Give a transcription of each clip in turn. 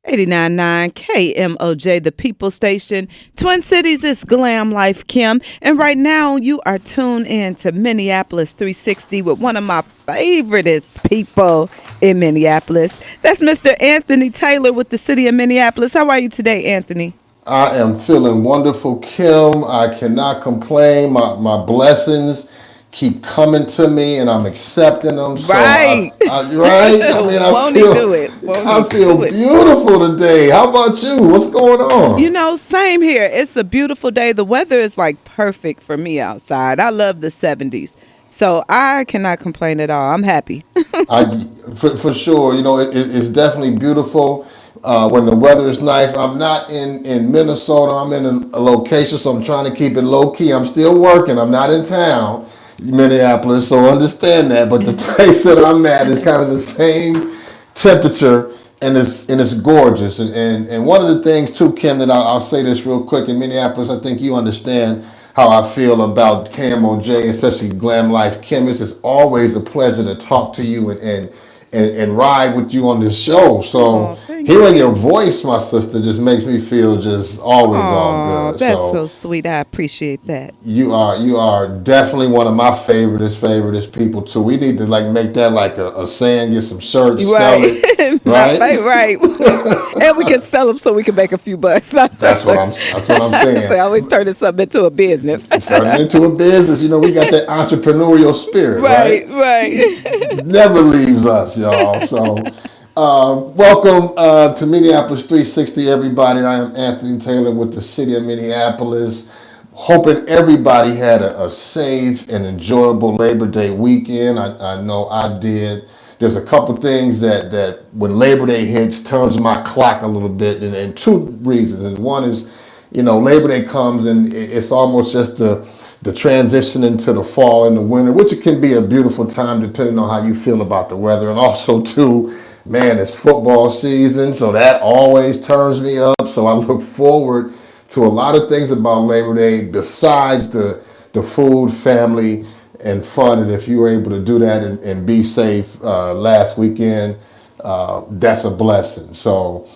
89.9 KMOJ, the People Station. Twin Cities is Glam Life Kim. And right now you are tuned in to Minneapolis 360 with one of my favoriteest people in Minneapolis. That's Mr. Anthony Taylor with the City of Minneapolis. How are you today, Anthony? I am feeling wonderful, Kim. I cannot complain. My blessings keep coming to me, and I'm accepting them. Right. Right? I mean, Won't he do it? I feel beautiful today. How about you? What's going on? You know, same here. It's a beautiful day. The weather is like perfect for me outside. I love the 70s. So I cannot complain at all. I'm happy. For sure. You know, it's definitely beautiful. When the weather is nice. I'm not in Minnesota. I'm in a location, so I'm trying to keep it low key. I'm still working. I'm not in town, Minneapolis, so understand that. But the place that I'm at is kind of the same temperature, and it's gorgeous. And one of the things too, Kim, that I'll say this real quick in Minneapolis. I think you understand how I feel about KMOJ, especially Glam Life Kim. It's always a pleasure to talk to you and ride with you on this show. So hearing your voice, my sister, just makes me feel just always all good. That's so sweet. I appreciate that. You are definitely one of my favoriteest people too. We need to make that like a saying, get some shirts, sell it, right. And we can sell them so we can make a few bucks. That's what I'm saying. So I always turning something into a business. Turn it into a business. You know, we got that entrepreneurial spirit, right? Never leaves us, y'all. So welcome to Minneapolis 360, everybody. I am Anthony Taylor with the City of Minneapolis. Hoping everybody had a safe and enjoyable Labor Day weekend. I know I did. There's a couple things that when Labor Day hits turns my clock a little bit, and two reasons. And one is, you know, Labor Day comes and it's almost just the transition into the fall and the winter, which it can be a beautiful time depending on how you feel about the weather. And also too, man, it's football season, so that always turns me up. So I look forward to a lot of things about Labor Day besides the food, family, and fun. And if you were able to do that and be safe last weekend, that's a blessing. So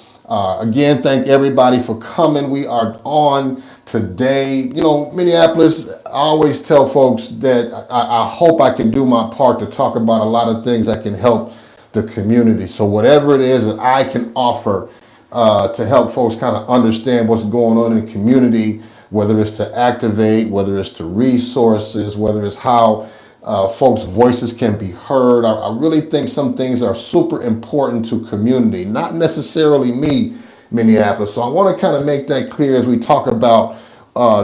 again, thank everybody for coming. We are on today. You know, Minneapolis, I always tell folks that I hope I can do my part to talk about a lot of things that can help the community. So whatever it is that I can offer to help folks kind of understand what's going on in the community, whether it's to activate, whether it's to resources, whether it's how folks' voices can be heard. I really think some things are super important to community, not necessarily me, Minneapolis. So I want to kind of make that clear as we talk about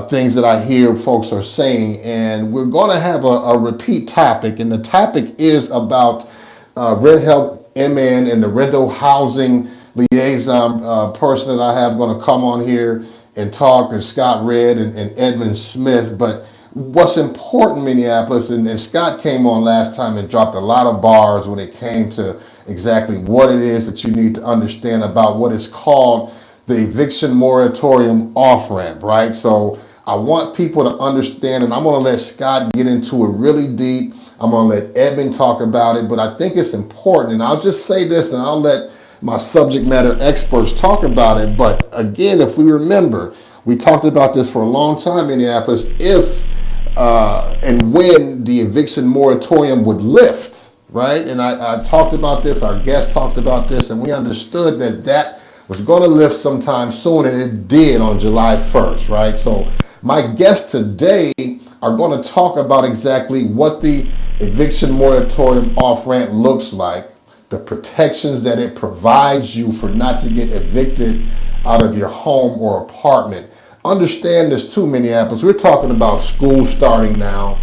things that I hear folks are saying. And we're going to have a repeat topic, and the topic is about Rent Help MN and the rental housing liaison person that I have going to come on here and talk is Scott Red and Edmund Smith. But what's important, Minneapolis, and Scott came on last time and dropped a lot of bars when it came to exactly what it is that you need to understand about what is called the Eviction Moratorium off-ramp, right? So I want people to understand, and I'm going to let Scott get into it really deep. I'm going to let Edmund talk about it, but I think it's important. And I'll just say this, and I'll let my subject matter experts talk about it. But again, if we remember, we talked about this for a long time, Minneapolis, if and when the eviction moratorium would lift, right? And I talked about this, our guest talked about this, and we understood that was going to lift sometime soon, and it did on July 1st, right? So my guests today are going to talk about exactly what the eviction moratorium off-ramp looks like, the protections that it provides you for not to get evicted out of your home or apartment. Understand this too, Minneapolis. We're talking about school starting now.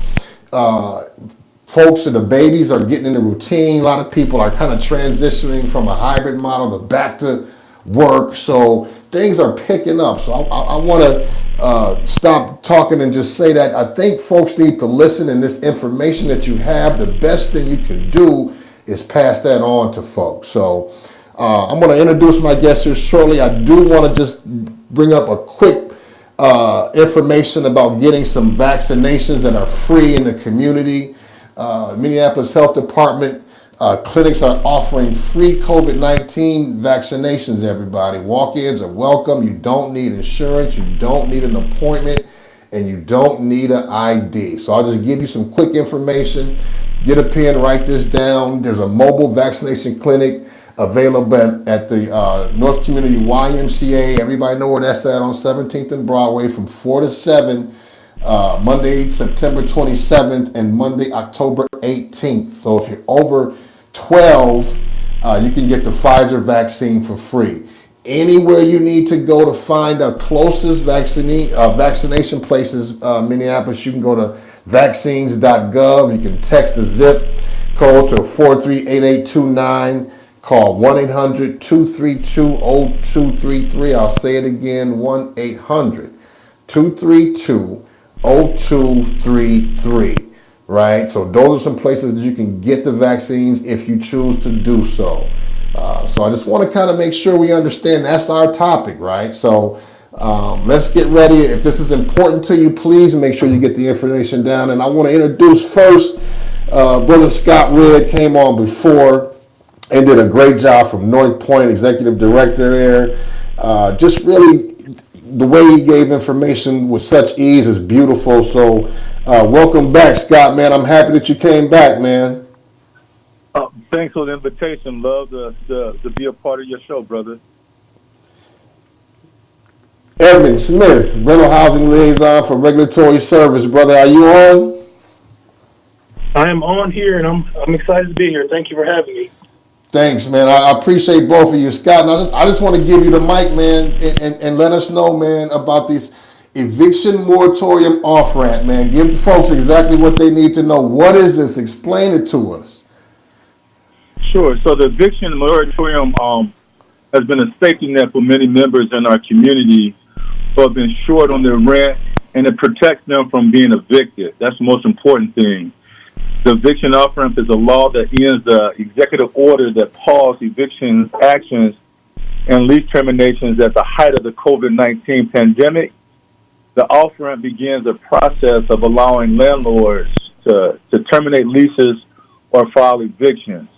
Folks and the babies are getting in the routine. A lot of people are kind of transitioning from a hybrid model to back to work. So things are picking up. So I want to stop talking and just say that I think folks need to listen, and this information that you have, the best thing you can do is pass that on to folks. So I'm going to introduce my guests here shortly. I do want to just bring up a quick information about getting some vaccinations that are free in the community. Minneapolis Health Department Clinics are offering free COVID-19 vaccinations, everybody. Walk-ins are welcome. You don't need insurance. You don't need an appointment. And you don't need an ID. So I'll just give you some quick information. Get a pen, write this down. There's a mobile vaccination clinic available at the North Community YMCA. Everybody know where that's at on 17th and Broadway from 4 to 7. Monday, September 27th and Monday, October 18th. So if you're over 12, you can get the Pfizer vaccine for free. Anywhere you need to go to find the closest vaccination places, Minneapolis, you can go to vaccines.gov. You can text the zip code to 438829. Call 1-800-232-0233. I'll say it again, 1-800-232-0233. Right? So those are some places that you can get the vaccines if you choose to do so. So I just want to kind of make sure we understand that's our topic, right? So let's get ready. If this is important to you, please make sure you get the information down. And I want to introduce first, Brother Scott Red came on before and did a great job from North Point, Executive Director there. Just really, the way he gave information with such ease is beautiful. So welcome back, Scott, man. I'm happy that you came back, man. Thanks for the invitation. Love to be a part of your show, brother. Edmund Smith, Rental Housing Liaison for Regulatory Service. Brother, are you on? I am on here, and I'm excited to be here. Thank you for having me. Thanks, man. I appreciate both of you. Scott, and I just want to give you the mic, man, and let us know, man, about this Eviction Moratorium off-ramp, man. Give the folks exactly what they need to know. What is this? Explain it to us. Sure. So the Eviction Moratorium has been a safety net for many members in our community who have been short on their rent, and it protects them from being evicted. That's the most important thing. The eviction off-ramp is a law that ends the executive order that paused eviction actions and lease terminations at the height of the COVID-19 pandemic. The off-ramp begins a process of allowing landlords to terminate leases or file evictions.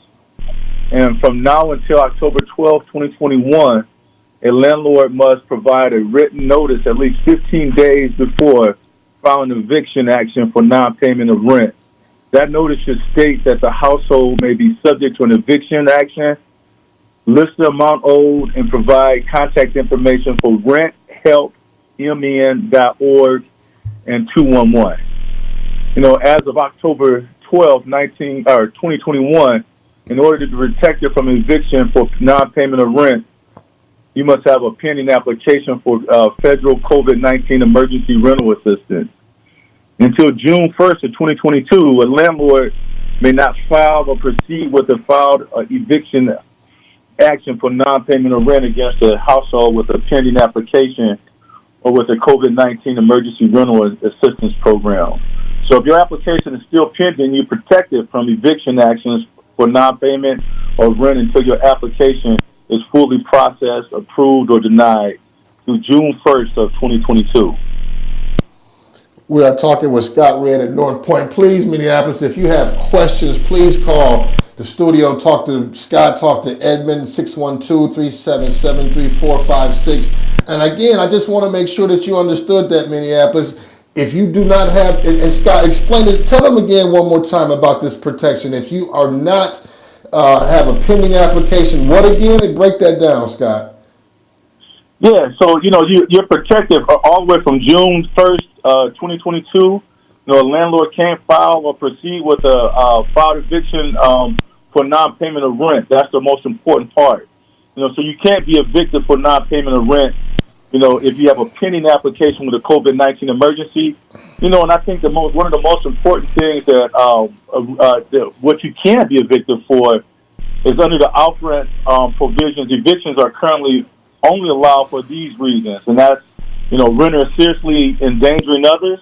And from now until October 12, 2021, a landlord must provide a written notice at least 15 days before filing an eviction action for non-payment of rent. That notice should state that the household may be subject to an eviction action, list the amount owed, and provide contact information for renthelpmn.org and 211. As of October 12, 2021, in order to protect you from eviction for non-payment of rent, you must have a pending application for federal COVID-19 emergency rental assistance. Until June 1st of 2022, a landlord may not file or proceed with a filed eviction action for non-payment of rent against a household with a pending application or with a COVID-19 emergency rental assistance program. So if your application is still pending, you're protected from eviction actions for non-payment of rent until your application is fully processed, approved, or denied through June 1st of 2022. We are talking with Scott Red at North Point. Please, Minneapolis, if you have questions, please call the studio. Talk to Scott, talk to Edmund, 612-377-3456. And again, I just want to make sure that you understood that, Minneapolis. If you do not have, and Scott, explain it, tell them again one more time about this protection. If you are not, have a pending application, what again? Break that down, Scott. Yeah, so, you're protected all the way from June 1st, 2022. A landlord can't file or proceed with a filed eviction for non-payment of rent. That's the most important part. So you can't be evicted for non-payment of rent, if you have a pending application with a COVID-19 emergency. And I think one of the most important things that what you can be evicted for is under the off-rent provisions. Evictions are currently only allowed for these reasons, and that's, renter is seriously endangering others,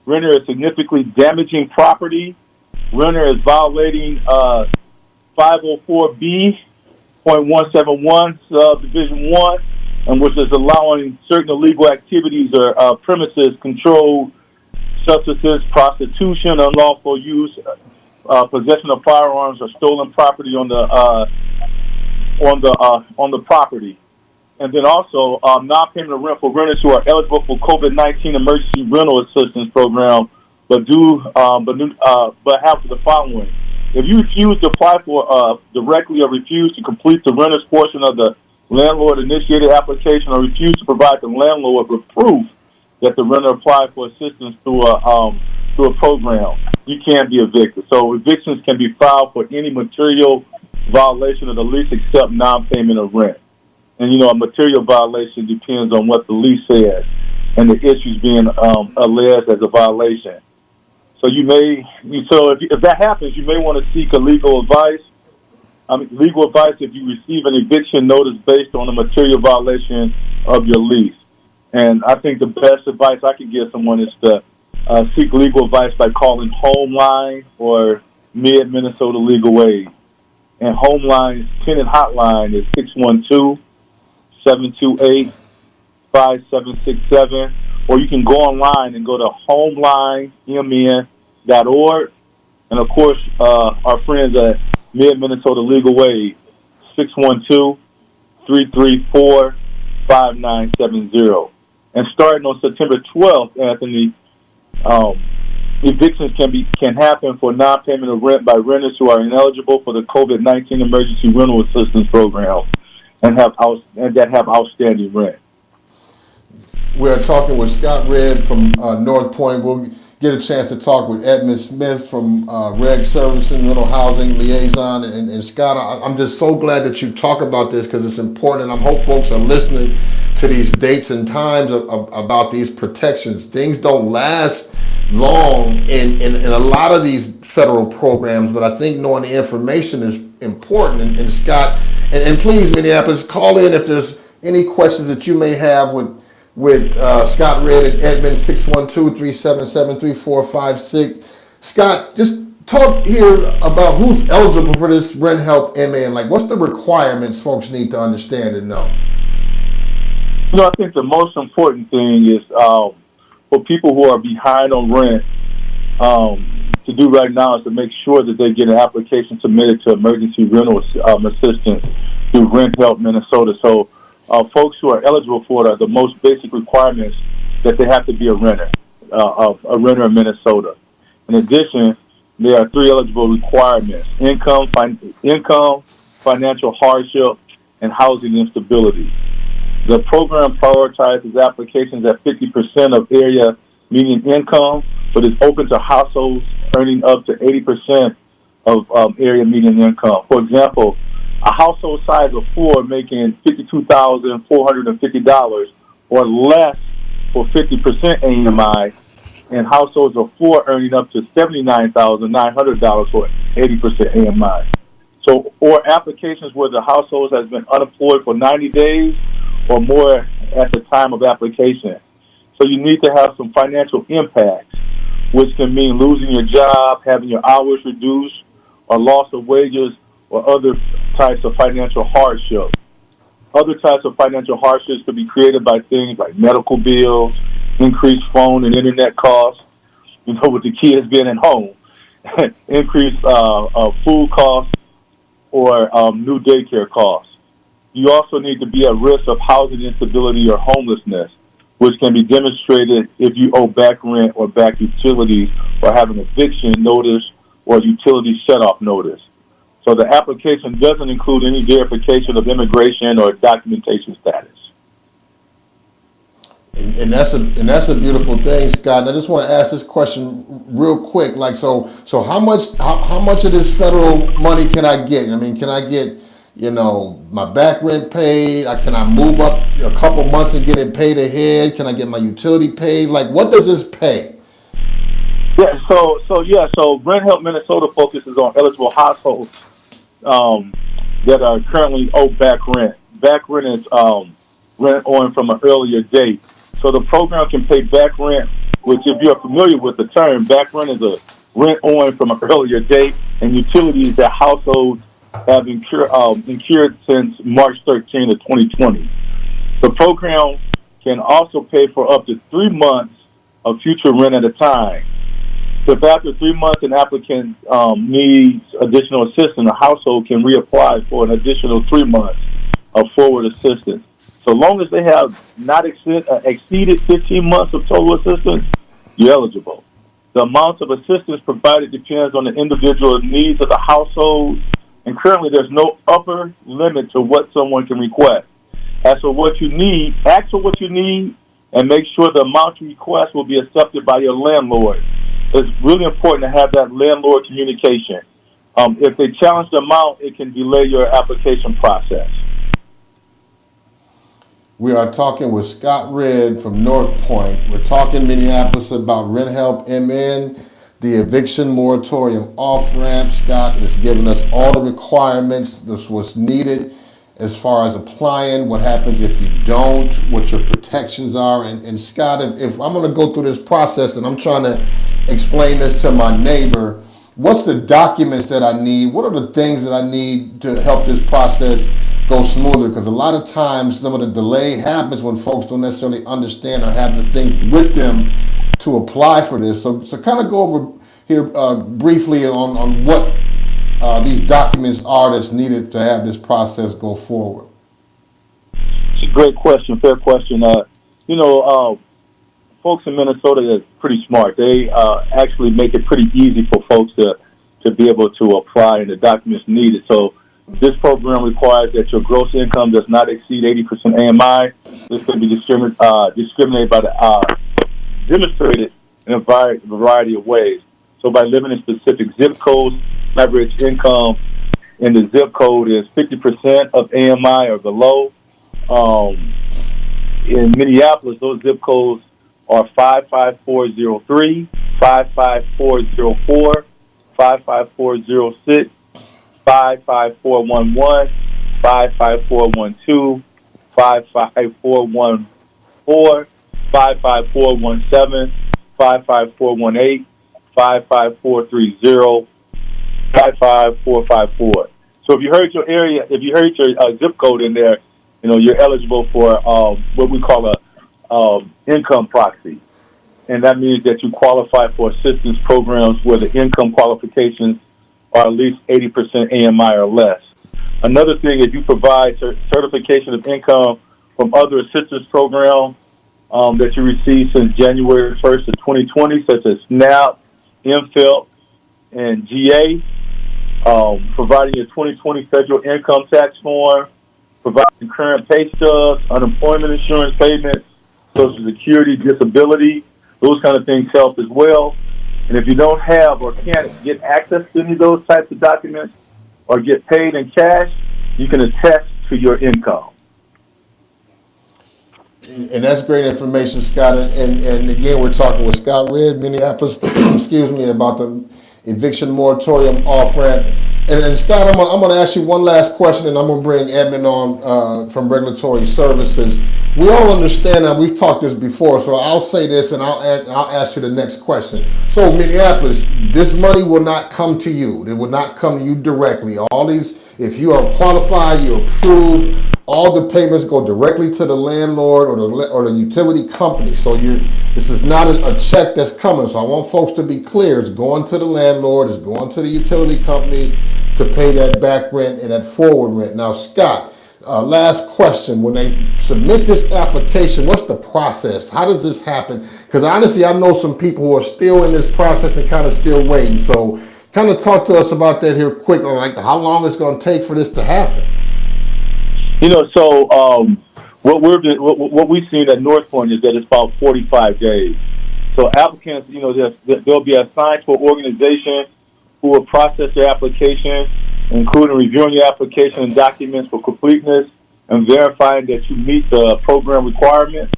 renter is significantly damaging property, renter is violating 504B.171 subdivision 1, and which is allowing certain illegal activities or premises, controlled substances, prostitution, unlawful use, possession of firearms or stolen property on the property. And then also non-payment of rent for renters who are eligible for COVID-19 emergency rental assistance program, but have the following: if you refuse to apply for directly or refuse to complete the renter's portion of the landlord-initiated application or refuse to provide the landlord with proof that the renter applied for assistance through a program, you can't be evicted. So evictions can be filed for any material violation of the lease except non-payment of rent. And, a material violation depends on what the lease says and the issues being alleged as a violation. So if that happens, you may want to seek legal advice if you receive an eviction notice based on a material violation of your lease. And I think the best advice I can give someone is to seek legal advice by calling Homeline or Mid-Minnesota Legal Aid. And Homeline's tenant hotline is 612-728-5767. Or you can go online and go to homeline.mn.org. And, of course, our friends at Mid-Minnesota Legal Aid, 612-334-5970. And starting on September 12th, Anthony, evictions can happen for non-payment of rent by renters who are ineligible for the COVID-19 emergency rental assistance program and that have outstanding rent. We're talking with Scott Redd from North Point. We'll get a chance to talk with Edmund Smith from Reg Servicing, Rental Housing Liaison. And Scott, I'm just so glad that you talk about this because it's important. I hope folks are listening to these dates and times about these protections. Things don't last long in a lot of these federal programs, but I think knowing the information is important. And Scott, and please, Minneapolis, call in if there's any questions that you may have with Scott Redd and Edmund, 612-377-3456. Scott, just talk here about who's eligible for this rent help MA and what's the requirements folks need to understand and know. I think the most important thing is for people who are behind on rent to do right now is to make sure that they get an application submitted to emergency rental assistance through Rent Help Minnesota. So folks who are eligible for it are the most basic requirements that they have to be a renter in Minnesota. In addition, there are 3 eligible requirements: income, financial hardship, and housing instability. The program prioritizes applications at 50% of area median income, but is open to households earning up to 80% of area median income. For example, a household size of 4 making $52,450 or less for 50% AMI, and households of 4 earning up to $79,900 for 80% AMI. So, or applications where the household has been unemployed for 90 days or more at the time of application. So you need to have some financial impacts, which can mean losing your job, having your hours reduced, or loss of wages, or other types of financial hardship. Other types of financial hardships could be created by things like medical bills, increased phone and internet costs, with the kids being at home, increased food costs, or new daycare costs. You also need to be at risk of housing instability or homelessness, which can be demonstrated if you owe back rent or back utilities or have an eviction notice or utility shut-off notice. So the application doesn't include any verification of immigration or documentation status. And that's a beautiful thing, Scott. And I just want to ask this question real quick. So how much of this federal money can I get? I mean, can I get my back rent paid? Can I move up a couple months and get it paid ahead? Can I get my utility paid? What does this pay? Yeah, so Rent Help Minnesota focuses on eligible households that are currently owed back rent. Back rent is rent owing from an earlier date. So the program can pay back rent, which if you're familiar with the term, back rent is a rent owing from an earlier date, and utilities that households have incurred since March 13 of 2020. The program can also pay for up to 3 months of future rent at a time. If after 3 months an applicant needs additional assistance, a household can reapply for an additional 3 months of forward assistance. So long as they have not exceeded 15 months of total assistance, you're eligible. The amount of assistance provided depends on the individual needs of the household, and currently there's no upper limit to what someone can request. As for what you need, ask for what you need, and make sure the amount you request will be accepted by your landlord. It's really important to have that landlord communication. If they challenge the amount, it can delay your application process. We are talking with Scott Redd from North Point. We're talking Minneapolis about Rent Help MN, the eviction moratorium off-ramp. Scott is giving us all the requirements, this what's needed as far as applying, what happens if you don't, what your protections are. And Scott, if I'm going to go through this process and I'm trying to explain this to my neighbor, what's the documents that I need? What are the things that I need to help this process go smoother? Because a lot of times some of the delay happens when folks don't necessarily understand or have the things with them to apply for this. So kind of go over here briefly on what these documents are that's needed to have this process go forward. It's a great question, fair question. Folks in Minnesota are pretty smart. They actually make it pretty easy for folks to be able to apply and the documents needed. So this program requires that your gross income does not exceed 80% AMI. This can be discriminated demonstrated in a variety of ways. So by living in specific zip codes, average income in the zip code is 50% of AMI or below. In Minneapolis, those zip codes are 55403, 55404, 55406, 55411, 55412, 55414, 55417, 55418, 55430, 55454. So if you heard your area, if you heard your zip code in there, you're eligible for what we call a income proxy. And that means that you qualify for assistance programs where the income qualifications are at least 80% AMI or less. Another thing is you provide certification of income from other assistance programs that you received since January 1st of 2020, such as SNAP, MPhil, and GA, providing your 2020 federal income tax form, providing current pay stubs, unemployment insurance payments, Social Security, disability, those kind of things help as well. And if you don't have or can't get access to any of those types of documents or get paid in cash, you can attest to your income. And that's great information, Scott. And again, we're talking with Scott Redd, Minneapolis, excuse me, about the eviction moratorium off-ramp. And Scott, I'm going to ask you one last question, and I'm going to bring Edmund on from Regulatory Services. We all understand that we've talked this before, so I'll say this, and I'll ask you the next question. So Minneapolis, this money will not come to you. It will not come to you directly. All these, if you are qualified, you're approved, all the payments go directly to the landlord or the utility company. So this is not a check that's coming. So I want folks to be clear. It's going to the landlord. It's going to the utility company to pay that back rent and that forward rent. Now, Scott, last question. When they submit this application, what's the process? How does this happen? Because honestly, I know some people who are still in this process and kind of still waiting. So kind of talk to us about that here quick, like how long it's going to take for this to happen. What we've seen at North Point is that it's about 45 days. So applicants, they'll be assigned to an organization who will process their application, including reviewing your application and documents for completeness and verifying that you meet the program requirements.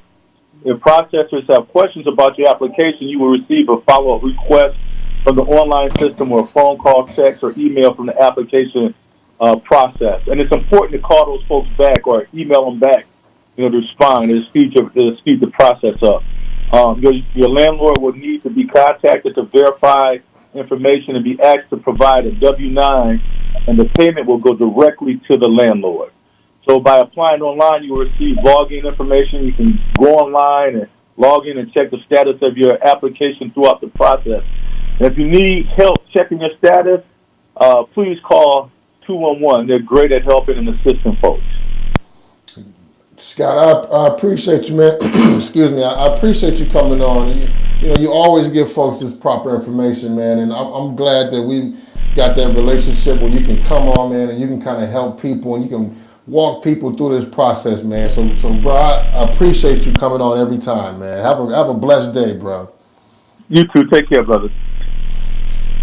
If processors have questions about your application, you will receive a follow-up request from the online system or a phone call, text, or email from the application process. And it's important to call those folks back or email them back, to respond and speed the process up. Your landlord will need to be contacted to verify information and be asked to provide a W-9, and the payment will go directly to the landlord. So by applying online, you will receive login information. You can go online and log in and check the status of your application throughout the process. If you need help checking your status, please call 211. They're great at helping and assisting folks. Scott, I appreciate you, man. Excuse me. I appreciate you coming on. You always give folks this proper information, man, and I'm glad that we got that relationship where you can come on, man, and you can kind of help people and you can walk people through this process, man. So, bro, I appreciate you coming on every time, man. Have a blessed day, bro. You too. Take care, brother.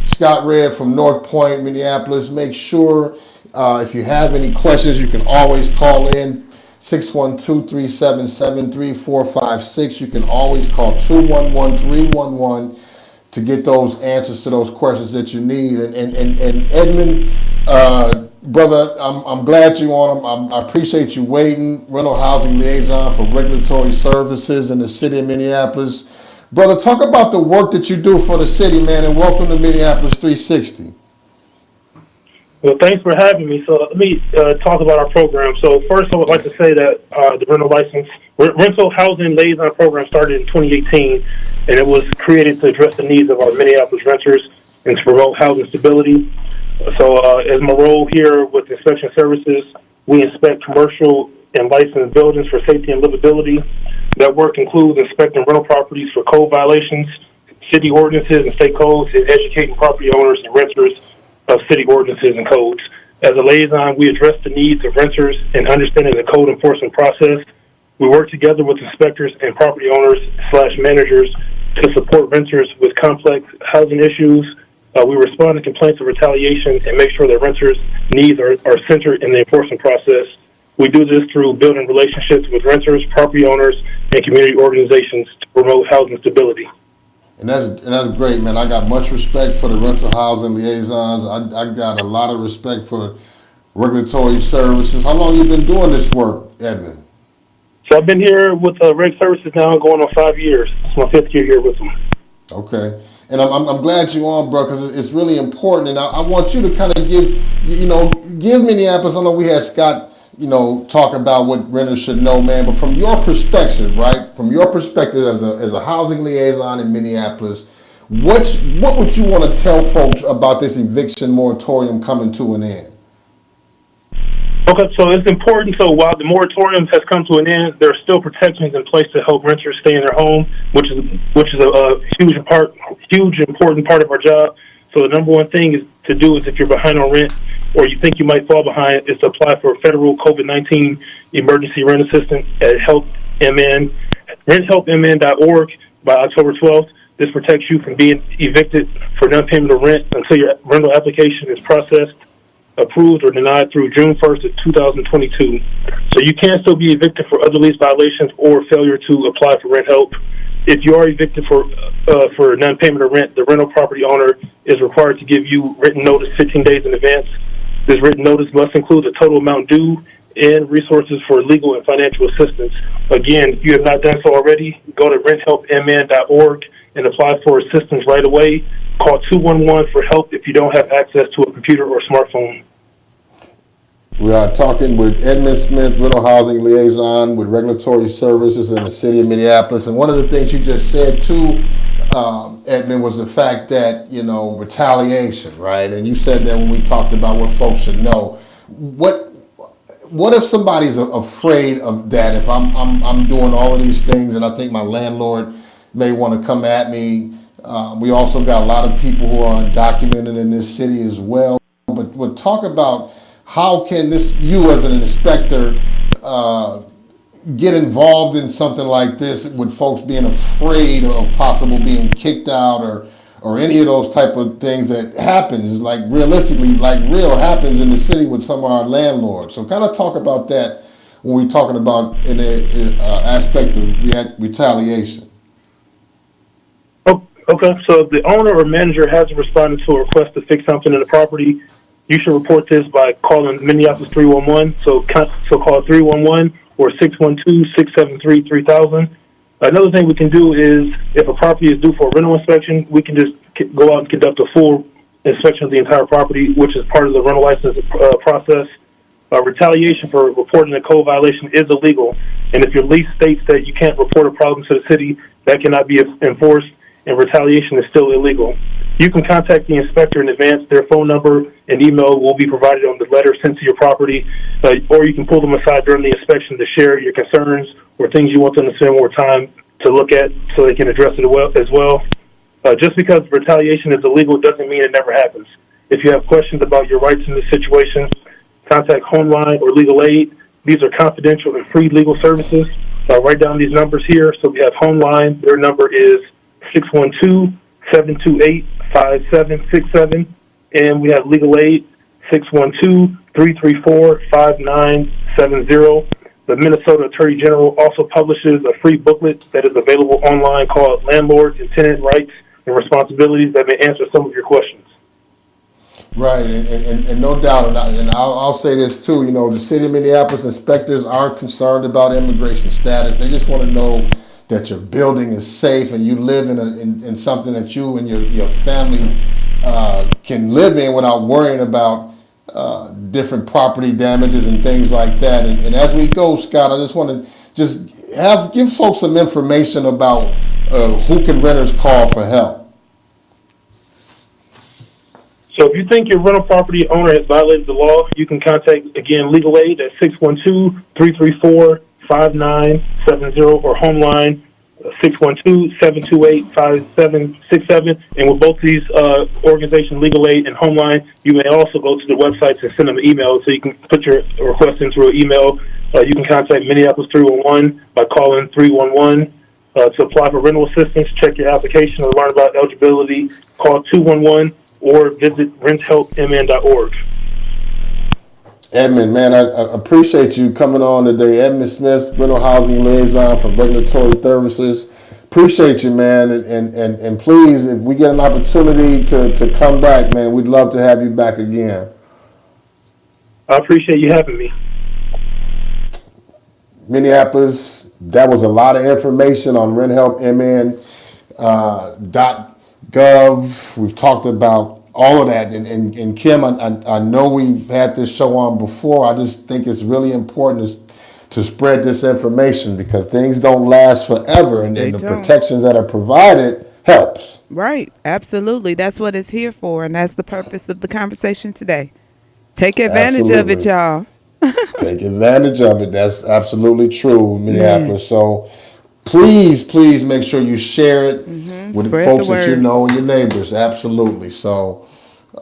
Scott Red from North Point, Minneapolis. Make sure if you have any questions, you can always call in 612-377-3456. You can always call 211-311 to get those answers to those questions that you need. And Edmund, brother, I'm glad you're on. I appreciate you waiting. Rental Housing Liaison for Regulatory Services in the city of Minneapolis. Brother, talk about the work that you do for the city, man, and welcome to Minneapolis 360. Well, thanks for having me. So let me talk about our program. So first, I would like to say that the rental housing liaison program started in 2018, and it was created to address the needs of our Minneapolis renters and to promote housing stability. So as my role here with inspection services, we inspect commercial and licensed buildings for safety and livability. That work includes inspecting rental properties for code violations, city ordinances and state codes, and educating property owners and renters of city ordinances and codes. As a liaison, we address the needs of renters and understanding the code enforcement process. We work together with inspectors and property owners/managers to support renters with complex housing issues. We respond to complaints of retaliation and make sure that renters' needs are centered in the enforcement process. We do this through building relationships with renters, property owners, and community organizations to promote housing stability. And that's great, man. I got much respect for the rental housing liaisons. I got a lot of respect for regulatory services. How long you been doing this work, Edmund? So I've been here with Reg Services now going on 5 years. It's my 5th year here with them. Okay. And I'm glad you're on, bro, because it's really important. And I want you to kind of give Minneapolis. I know we had Scott, talk about what renters should know, man. But from your perspective, right? From your perspective as a housing liaison in Minneapolis, what would you want to tell folks about this eviction moratorium coming to an end? Okay, so it's important. So while the moratorium has come to an end, there are still protections in place to help renters stay in their home, which is a huge important part of our job. So the number one thing is if you're behind on rent or you think you might fall behind, is to apply for a federal COVID-19 emergency rent assistance at renthelpmn.org by October 12th. This protects you from being evicted for non-payment of rent until your rental application is processed, approved, or denied through June 1st of 2022. So you can still be evicted for other lease violations or failure to apply for rent help. If you are evicted for non-payment of rent, the rental property owner is required to give you written notice 15 days in advance. This written notice must include the total amount due and resources for legal and financial assistance. Again, if you have not done so already, go to renthelpmn.org and apply for assistance right away. Call 211 for help if you don't have access to a computer or smartphone. We are talking with Edmund Smith, Rental Housing Liaison with Regulatory Services in the city of Minneapolis. And one of the things you just said too, Edmund, was the fact that, retaliation, right? And you said that when we talked about what folks should know. What if somebody's afraid of that? If I'm doing all of these things and I think my landlord may want to come at me. We also got a lot of people who are undocumented in this city as well. But we'll talk about how can you as an inspector get involved in something like this with folks being afraid of possible being kicked out or any of those type of things that happens, like realistically, real happens in the city with some of our landlords. So kind of talk about that when we're talking about in the aspect of retaliation. Okay, so if the owner or manager hasn't responded to a request to fix something in the property, you should report this by calling Minneapolis 311. So call 311 or 612-673-3000. Another thing we can do is if a property is due for a rental inspection, we can just go out and conduct a full inspection of the entire property, which is part of the rental license process. Retaliation for reporting a code violation is illegal, and if your lease states that you can't report a problem to the city, that cannot be enforced. and retaliation is still illegal. You can contact the inspector in advance. Their phone number and email will be provided on the letter sent to your property, or you can pull them aside during the inspection to share your concerns or things you want them to spend more time to look at so they can address it as well. Just because retaliation is illegal doesn't mean it never happens. If you have questions about your rights in this situation, contact Homeline or Legal Aid. These are confidential and free legal services. Write down these numbers here. So we have Homeline. Their number is 612-728-5767. And we have Legal Aid, 612-334-5970. The Minnesota Attorney General also publishes a free booklet that is available online called Landlords and Tenant Rights and Responsibilities that may answer some of your questions. Right, and no doubt, and I'll say this too, the city of Minneapolis inspectors aren't concerned about immigration status. They just want to know that your building is safe and you live in something that you and your family can live in without worrying about different property damages and things like that. And as we go, Scott, I just want to give folks some information about who can renters call for help. So if you think your rental property owner has violated the law, you can contact, again, Legal Aid at 612-334-5970 or Homeline 612-728-5767. And with both these organizations, Legal Aid and Homeline, you may also go to the websites and send them an email so you can put your request in through an email. You can contact Minneapolis 311 by calling 311 to apply for rental assistance, check your application, or learn about eligibility. Call 211 or visit renthelpmn.org. Edmund, man, I appreciate you coming on today. Edmund Smith, Rental Housing Liaison for Regulatory Services. Appreciate you, man, and please, if we get an opportunity to come back, man, we'd love to have you back again. I appreciate you having me. Minneapolis, that was a lot of information on renthelpmn.gov. We've talked about all of that. And Kim, I know we've had this show on before. I just think it's really important to spread this information because things don't last forever. And the protections that are provided helps. Right. Absolutely. That's what it's here for. And that's the purpose of the conversation today. Take advantage of it, y'all. Take advantage of it. That's absolutely true, Minneapolis. So please make sure you share it with the folks that you know and your neighbors. Absolutely. So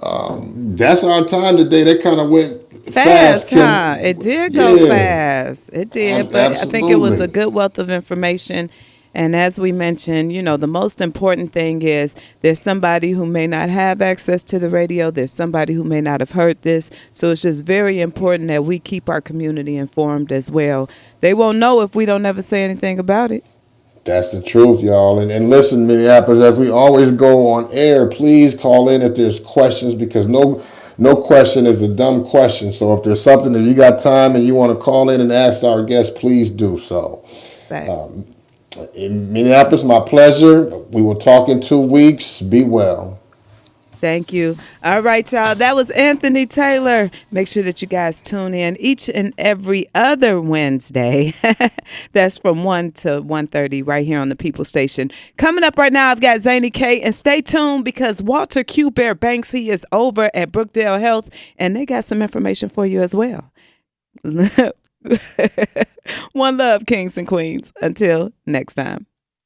that's our time today. That kind of went fast, huh? It did go fast. It did, but absolutely. I think it was a good wealth of information. And as we mentioned, the most important thing is there's somebody who may not have access to the radio. There's somebody who may not have heard this. So it's just very important that we keep our community informed as well. They won't know if we don't ever say anything about it. That's the truth, y'all. And listen, Minneapolis, as we always go on air, please call in if there's questions because no question is a dumb question. So if there's something that you got time and you want to call in and ask our guests, please do so. In Minneapolis, my pleasure. We will talk in 2 weeks. Be well. Thank you. All right, y'all. That was Anthony Taylor. Make sure that you guys tune in each and every other Wednesday. That's from 1 to 1:30 right here on the People Station. Coming up right now, I've got Zany K. And stay tuned because Walter Q. Bear Banks, he is over at Brookdale Health, and they got some information for you as well. One love, kings and queens. Until next time.